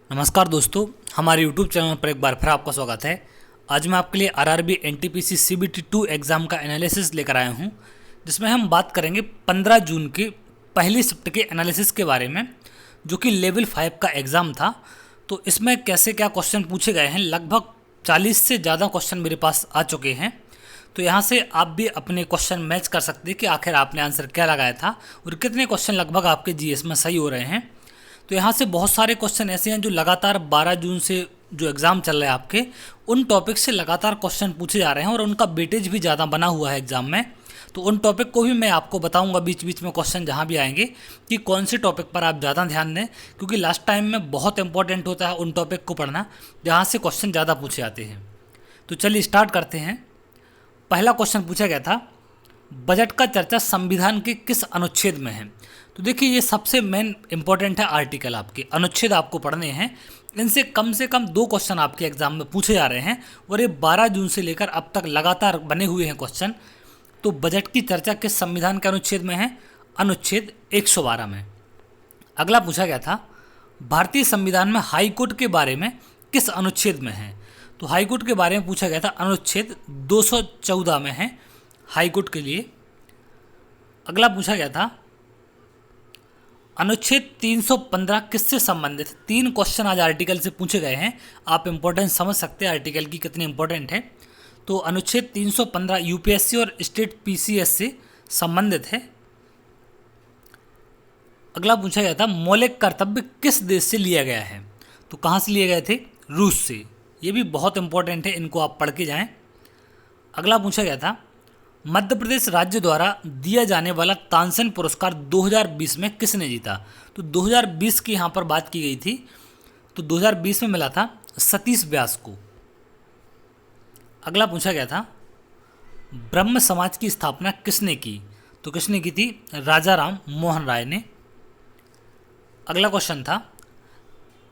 नमस्कार दोस्तों, हमारे YouTube चैनल पर एक बार फिर आपका स्वागत है। आज मैं आपके लिए आरआरबी एनटीपीसी सीबीटी 2 एग्ज़ाम का एनालिसिस लेकर आया हूं, जिसमें हम बात करेंगे 15 जून की पहली शिफ्ट के एनालिसिस के बारे में, जो कि लेवल 5 का एग्ज़ाम था। तो इसमें कैसे क्या क्वेश्चन पूछे गए हैं, लगभग 40 से ज़्यादा क्वेश्चन मेरे पास आ चुके हैं। तो यहाँ से आप भी अपने क्वेश्चन मैच कर सकते हैं कि आखिर आपने आंसर क्या लगाया था और कितने क्वेश्चन लगभग आपके जीएस में सही हो रहे हैं। तो यहाँ से बहुत सारे क्वेश्चन ऐसे हैं जो लगातार 12 जून से जो एग्ज़ाम चल रहा है आपके, उन टॉपिक से लगातार क्वेश्चन पूछे जा रहे हैं और उनका वेटेज भी ज़्यादा बना हुआ है एग्ज़ाम में। तो उन टॉपिक को भी मैं आपको बताऊंगा बीच बीच में क्वेश्चन जहाँ भी आएंगे कि कौन से टॉपिक पर आप ज़्यादा ध्यान दें, क्योंकि लास्ट टाइम में बहुत इंपॉर्टेंट होता है उन टॉपिक को पढ़ना जहाँ से क्वेश्चन ज़्यादा पूछे जाते हैं। तो चलिए स्टार्ट करते हैं। पहला क्वेश्चन पूछा गया था, बजट का चर्चा संविधान के किस अनुच्छेद में है। तो देखिए, ये सबसे मेन इंपॉर्टेंट है आर्टिकल, आपके अनुच्छेद आपको पढ़ने हैं। इनसे कम से कम 2 क्वेश्चन आपके एग्जाम में पूछे जा रहे हैं और ये 12 जून से लेकर अब तक लगातार बने हुए हैं क्वेश्चन। तो बजट की चर्चा किस संविधान के अनुच्छेद में है? अनुच्छेद 112 में। अगला पूछा गया था, भारतीय संविधान में हाई कोर्ट के बारे में किस अनुच्छेद में है। तो हाई कोर्ट के बारे में पूछा गया था, अनुच्छेद 214 में है हाई कोर्ट के लिए। अगला पूछा गया था, अनुच्छेद 315 किससे संबंधित है। 3 क्वेश्चन आज आर्टिकल से पूछे गए हैं, आप इंपॉर्टेंस समझ सकते हैं आर्टिकल की कितनी इंपॉर्टेंट है। तो अनुच्छेद 315 यूपीएससी और स्टेट पीसीएस से संबंधित है। अगला पूछा गया था, मौलिक कर्तव्य किस देश से लिया गया है। तो कहाँ से लिए गए थे? रूस से। ये भी बहुत इंपॉर्टेंट है, इनको आप पढ़ के जाएं। अगला पूछा गया था, मध्य प्रदेश राज्य द्वारा दिया जाने वाला तानसेन पुरस्कार 2020 में किसने जीता। तो 2020 की यहाँ पर बात की गई थी, तो 2020 में मिला था सतीश व्यास को। अगला पूछा गया था, ब्रह्म समाज की स्थापना किसने की। तो किसने की थी? राजा राम मोहन राय ने। अगला क्वेश्चन था,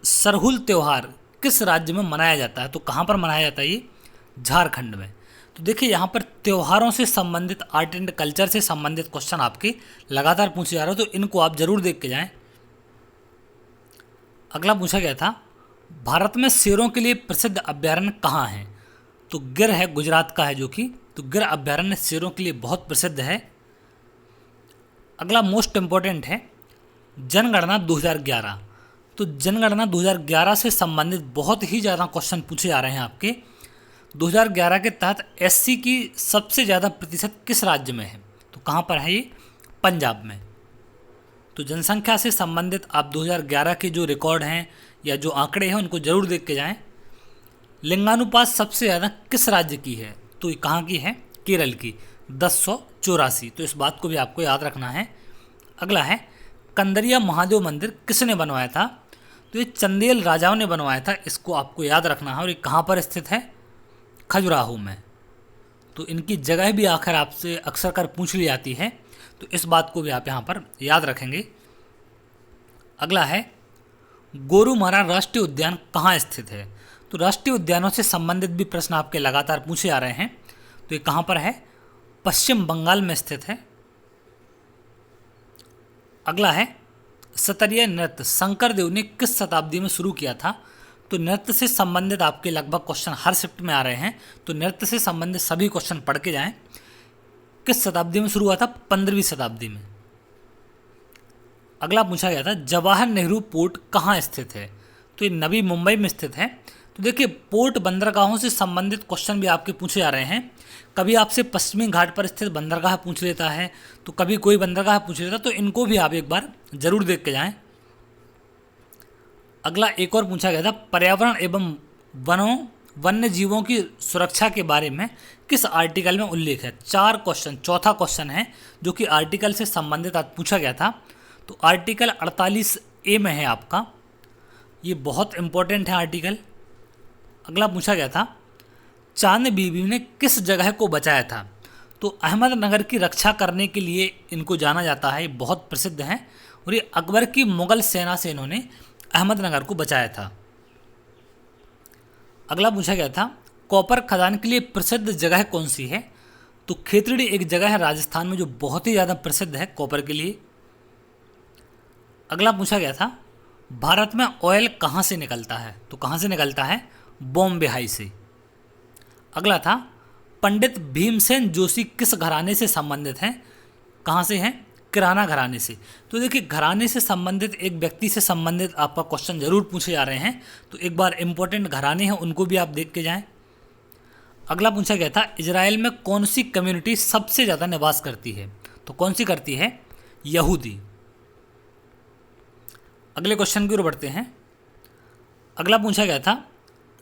सरहुल त्यौहार किस राज्य में मनाया जाता है। तो कहाँ पर मनाया जाता है ये? झारखंड में। तो देखिए, यहाँ पर त्योहारों से संबंधित, आर्ट एंड कल्चर से संबंधित क्वेश्चन आपके लगातार पूछे जा रहे हो, तो इनको आप जरूर देख के जाएं। अगला पूछा गया था, भारत में शेरों के लिए प्रसिद्ध अभ्यारण्य कहाँ है। तो गिर है, गुजरात का है जो कि, तो गिर अभ्यारण्य शेरों के लिए बहुत प्रसिद्ध है। अगला मोस्ट इंपॉर्टेंट है, जनगणना 2011। तो जनगणना 2011 से संबंधित बहुत ही ज़्यादा क्वेश्चन पूछे जा रहे हैं आपके। 2011 के तहत एससी की सबसे ज़्यादा प्रतिशत किस राज्य में है। तो कहाँ पर है ये? पंजाब में। तो जनसंख्या से संबंधित आप 2011 के जो रिकॉर्ड हैं या जो आंकड़े हैं उनको जरूर देख के जाएं। लिंगानुपात सबसे ज़्यादा किस राज्य की है। तो ये कहाँ की है? केरल की, 1084। तो इस बात को भी आपको याद रखना है। अगला है, कंदरिया महादेव मंदिर किसने बनवाया था। तो ये चंदेल राजाओं ने बनवाया था, इसको आपको याद रखना है। और ये कहाँ पर स्थित है? खजुराहो में। तो इनकी जगह भी आखिर आपसे अक्सर कर पूछ ली जाती है, तो इस बात को भी आप यहाँ पर याद रखेंगे। अगला है, गोरुमारा राष्ट्रीय उद्यान कहाँ स्थित है। तो राष्ट्रीय उद्यानों से संबंधित भी प्रश्न आपके लगातार पूछे जा रहे हैं। तो ये कहाँ पर है? पश्चिम बंगाल में स्थित है। अगला है, सतरिया नृत्य शंकर देव ने किस शताब्दी में शुरू किया था। तो नृत्य से संबंधित आपके लगभग क्वेश्चन हर शिफ्ट में आ रहे हैं, तो नृत्य से संबंधित सभी क्वेश्चन पढ़ के जाएं। किस शताब्दी में शुरू हुआ था? 15वीं शताब्दी में। अगला पूछा गया था, जवाहर नेहरू पोर्ट कहाँ स्थित है। तो ये नवी मुंबई में स्थित है। तो देखिए, पोर्ट बंदरगाहों से संबंधित क्वेश्चन भी आपके पूछे जा रहे हैं। कभी आपसे पश्चिमी घाट पर स्थित बंदरगाह पूछ लेता है, तो कभी कोई बंदरगाह पूछ लेता है, तो इनको भी आप एक बार जरूर देख के जाएं। अगला एक और पूछा गया था, पर्यावरण एवं वन्य जीवों की सुरक्षा के बारे में किस आर्टिकल में उल्लेख है। 4 क्वेश्चन, चौथा क्वेश्चन है जो कि आर्टिकल से संबंधित आज पूछा गया था। तो आर्टिकल 48A में है आपका, ये बहुत इंपॉर्टेंट है आर्टिकल। अगला पूछा गया था, चांद बीबी ने किस जगह को बचाया था। तो अहमदनगर की रक्षा करने के लिए इनको जाना जाता है, ये बहुत प्रसिद्ध हैं और ये अकबर की मुगल सेना से इन्होंने अहमदनगर को बचाया था। अगला पूछा गया था, कॉपर खदान के लिए प्रसिद्ध जगह कौन सी है। तो खेतड़ी एक जगह है राजस्थान में जो बहुत ही ज़्यादा प्रसिद्ध है कॉपर के लिए। अगला पूछा गया था, भारत में ऑयल कहाँ से निकलता है? तो कहाँ से निकलता है? बॉम्बे हाई से। अगला था पंडित भीमसेन जोशी किस घराने से संबंधित हैं? कहाँ से हैं? किराना घराने से। तो देखिए, घराने से संबंधित एक व्यक्ति से संबंधित आपका क्वेश्चन जरूर पूछे जा रहे हैं, तो एक बार इंपॉर्टेंट घराने हैं उनको भी आप देख के जाएं। अगला पूछा गया था इजराइल में कौन सी कम्युनिटी सबसे ज़्यादा निवास करती है? तो कौन सी करती है? यहूदी। अगले क्वेश्चन की ओर बढ़ते हैं। अगला पूछा गया था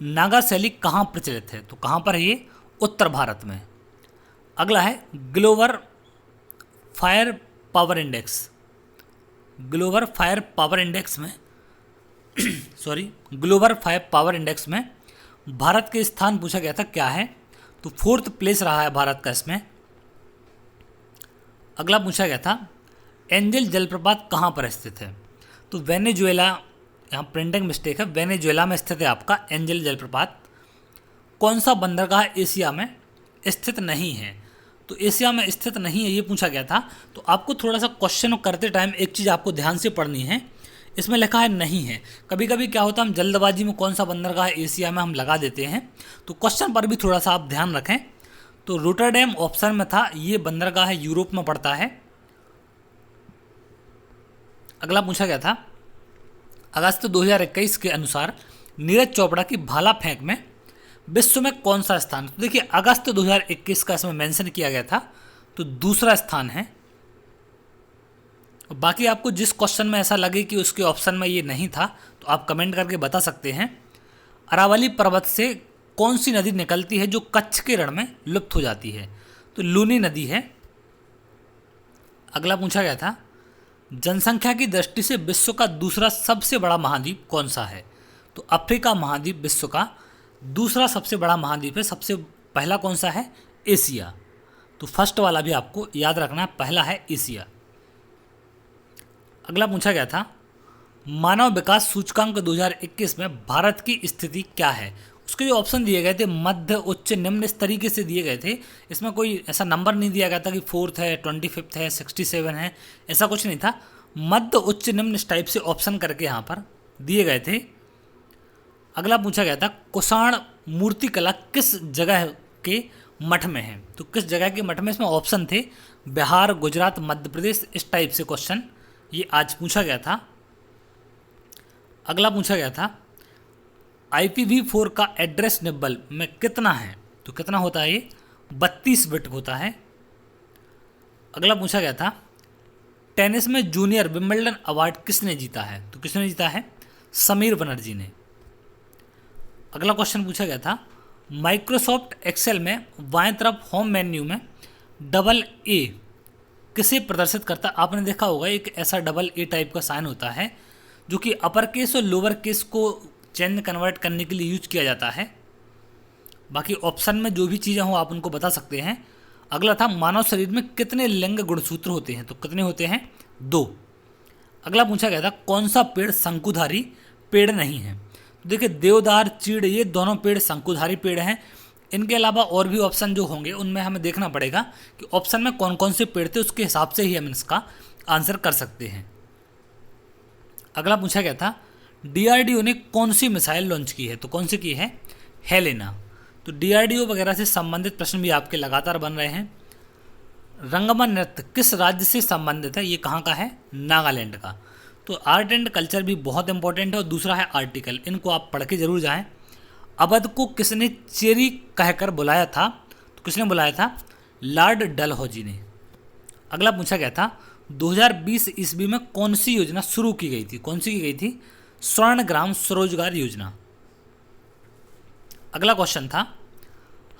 नागा शैली कहाँ प्रचलित है? तो कहाँ पर है ये? उत्तर भारत में। अगला है global fire power index. Global fire power index में ग्लोबल फायर पावर इंडेक्स में भारत के स्थान पूछा गया था, क्या है? तो 4th प्लेस रहा है भारत का इसमें। अगला पूछा गया था एंजल जलप्रपात कहाँ पर स्थित है? तो वेनेजुएला, यहाँ प्रिंटिंग मिस्टेक है, वेनेजुएला में स्थित है आपका एंजल जलप्रपात। कौन सा बंदरगाह एशिया में स्थित नहीं है? तो एशिया में स्थित नहीं है ये पूछा गया था। तो आपको थोड़ा सा क्वेश्चन करते टाइम एक चीज़ आपको ध्यान से पढ़नी है, इसमें लिखा है नहीं है। कभी कभी क्या होता है, हम जल्दबाजी में कौन सा बंदरगाह एशिया में हम लगा देते हैं, तो क्वेश्चन पर भी थोड़ा सा आप ध्यान रखें। तो रोटरडैम ऑप्शन में था, ये बंदरगाह यूरोप में पड़ता है। अगला पूछा गया था अगस्त 2021 के अनुसार नीरज चोपड़ा की भाला फेंक में विश्व में कौन सा स्थान? तो देखिए, अगस्त 2021 का इसमें मेंशन किया गया था, तो दूसरा स्थान है। बाकी आपको जिस क्वेश्चन में ऐसा लगे कि उसके ऑप्शन में ये नहीं था, तो आप कमेंट करके बता सकते हैं। अरावली पर्वत से कौन सी नदी निकलती है जो कच्छ के रण में लुप्त हो जाती है? तो लूनी नदी है। अगला पूछा गया था जनसंख्या की दृष्टि से विश्व का दूसरा सबसे बड़ा महाद्वीप कौन सा है? तो अफ्रीका महाद्वीप विश्व का दूसरा सबसे बड़ा महाद्वीप है। सबसे पहला कौन सा है? एशिया। तो फर्स्ट वाला भी आपको याद रखना है, पहला है एशिया। अगला पूछा गया था मानव विकास सूचकांक 2021 में भारत की स्थिति क्या है? उसके जो ऑप्शन दिए गए थे मध्य, उच्च, निम्न, इस तरीके से दिए गए थे। इसमें कोई ऐसा नंबर नहीं दिया गया था कि 4th है, 25th है, 67 है, ऐसा कुछ नहीं था। मध्य, उच्च, निम्न इस टाइप से ऑप्शन करके यहाँ पर दिए गए थे। अगला पूछा गया था कुषाण मूर्ति कला किस जगह के मठ में है? तो किस जगह के मठ में? इसमें ऑप्शन थे बिहार, गुजरात, मध्य प्रदेश, इस टाइप से क्वेश्चन ये आज पूछा गया था। अगला पूछा गया था IPv4 का एड्रेस निब्बल में कितना है? तो कितना होता है ये? 32 बिट होता है। अगला पूछा गया था टेनिस में जूनियर विंबलडन अवार्ड किसने जीता है? तो किसने जीता है? समीर बनर्जी ने। अगला क्वेश्चन पूछा गया था माइक्रोसॉफ्ट एक्सेल में बाएं तरफ होम मेन्यू में AA किसे प्रदर्शित करता? आपने देखा होगा एक ऐसा AA टाइप का साइन होता है जो कि अपर केस और लोअर केस को चेंज कन्वर्ट करने के लिए यूज किया जाता है। बाकी ऑप्शन में जो भी चीज़ें हो आप उनको बता सकते हैं। अगला था मानव शरीर में कितने लिंग गुणसूत्र होते हैं? तो कितने होते हैं? 2। अगला पूछा गया था कौन सा पेड़ शंकुधारी पेड़ नहीं है? तो देखिए, देवदार, चीड़, ये दोनों पेड़ शंकुधारी पेड़ हैं। इनके अलावा और भी ऑप्शन जो होंगे उनमें हमें देखना पड़ेगा कि ऑप्शन में कौन कौन से पेड़ थे, उसके हिसाब से ही हम इसका आंसर कर सकते हैं। अगला पूछा गया था DRDO ने कौन सी मिसाइल लॉन्च की है? तो कौन सी की है? हेलेना। तो DRDO वगैरह से संबंधित प्रश्न भी आपके लगातार बन रहे हैं। रंगमन नृत्य किस राज्य से संबंधित है? ये कहाँ का है? नागालैंड का। तो आर्ट एंड कल्चर भी बहुत इंपॉर्टेंट है। और दूसरा है आर्टिकल, इनको आप पढ़ के जरूर जाएं। अवध को किसने चेरी कहकर बुलाया था? तो किसने बुलाया था? लॉर्ड डलहौजी ने। अगला पूछा गया था 2020 ईस्वी में कौन सी योजना शुरू की गई थी? कौन सी की गई थी? स्वर्ण ग्राम स्वरोजगार योजना। अगला क्वेश्चन था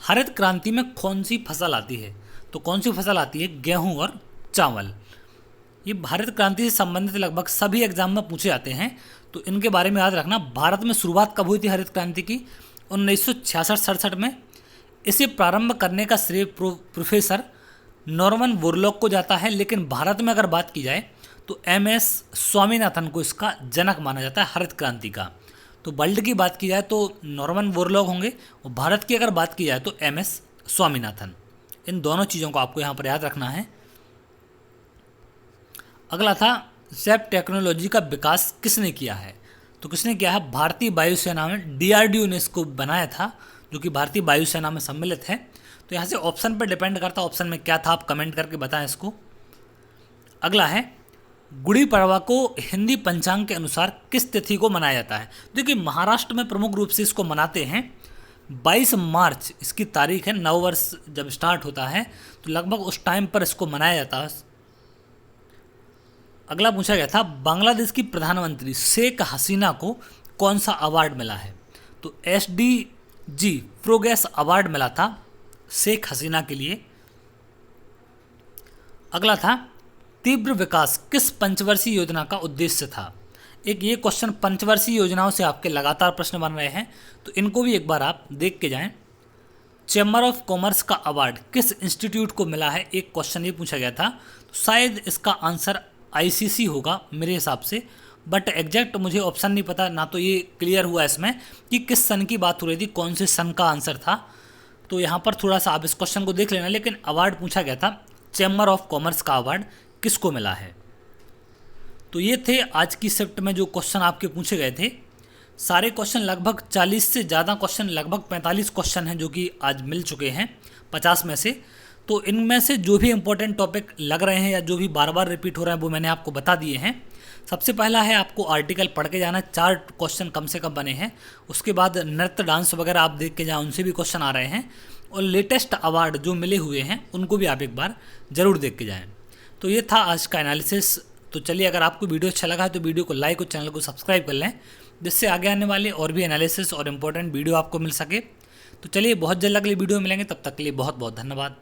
हरित क्रांति में कौन सी फसल आती है? तो कौन सी फसल आती है? गेहूं और चावल। ये हरित क्रांति से संबंधित लगभग सभी एग्जाम में पूछे जाते हैं, तो इनके बारे में याद रखना। भारत में शुरुआत कब हुई थी हरित क्रांति की? 1966-67 में। इसे प्रारंभ करने का श्रेय प्रोफेसर नॉर्मन बोरलॉग को जाता है, लेकिन भारत में अगर बात की जाए तो MS स्वामीनाथन को इसका जनक माना जाता है हरित क्रांति का। तो वर्ल्ड की बात की जाए तो नॉर्मन बोरलॉग होंगे, और भारत की अगर बात की जाए तो MS स्वामीनाथन। इन दोनों चीज़ों को आपको यहाँ पर याद रखना है। अगला था जैप टेक्नोलॉजी का विकास किसने किया है? तो किसने किया है? भारतीय वायुसेना में DRDO ने इसको बनाया था, जो कि भारतीय वायुसेना में सम्मिलित है। तो यहाँ से ऑप्शन पर डिपेंड करता है, ऑप्शन में क्या था, आप कमेंट करके बताएं इसको। अगला है, गुड़ी पड़वा को हिंदी पंचांग के अनुसार किस तिथि को मनाया जाता है? देखिए, महाराष्ट्र में प्रमुख रूप से इसको मनाते हैं 22 मार्च इसकी तारीख है। नववर्ष जब स्टार्ट होता है तो लगभग उस टाइम पर इसको मनाया जाता है। अगला पूछा गया था, बांग्लादेश की प्रधानमंत्री शेख हसीना को कौन सा अवार्ड मिला है? तो SDG प्रोग्रेस अवार्ड मिला था शेख हसीना के लिए। अगला था, तीव्र विकास किस पंचवर्षीय योजना का उद्देश्य था? एक ये क्वेश्चन पंचवर्षीय योजनाओं से आपके लगातार प्रश्न बन रहे हैं, तो इनको भी एक बार आप देख के जाएं। चैम्बर ऑफ कॉमर्स का अवार्ड किस इंस्टीट्यूट को मिला है? एक क्वेश्चन ये पूछा गया था, तो शायद इसका आंसर ICC होगा मेरे हिसाब से, बट एग्जैक्ट मुझे ऑप्शन नहीं पता, ना तो ये क्लियर हुआ इसमें कि किस सन की बात हो रही थी, कौन से सन का आंसर था। तो यहाँ पर थोड़ा सा आप इस क्वेश्चन को देख लेना, लेकिन अवार्ड पूछा गया था चैम्बर ऑफ कॉमर्स का अवार्ड किसको मिला है। तो ये थे आज की शिफ्ट में जो क्वेश्चन आपके पूछे गए थे। सारे क्वेश्चन लगभग 40 से ज़्यादा क्वेश्चन, लगभग 45 क्वेश्चन हैं जो कि आज मिल चुके हैं 50 में से। तो इनमें से जो भी इंपॉर्टेंट टॉपिक लग रहे हैं या जो भी बार बार रिपीट हो रहे हैं वो मैंने आपको बता दिए हैं। सबसे पहला है आपको आर्टिकल पढ़ के जाना, 4 क्वेश्चन कम से कम बने हैं। उसके बाद नृत्य डांस वगैरह आप देख के जाएं, उनसे भी क्वेश्चन आ रहे हैं। और लेटेस्ट अवार्ड जो मिले हुए हैं उनको भी आप एक बार ज़रूर देख के जाएँ। तो ये था आज का एनालिसिस। तो चलिए, अगर आपको वीडियो अच्छा लगा है तो वीडियो को लाइक और चैनल को सब्सक्राइब कर लें, जिससे आगे आने वाले और भी एनालिसिस और इम्पोर्टेंट वीडियो आपको मिल सके। तो चलिए, बहुत जल्द अगली वीडियो मिलेंगे, तब तक के लिए बहुत बहुत धन्यवाद।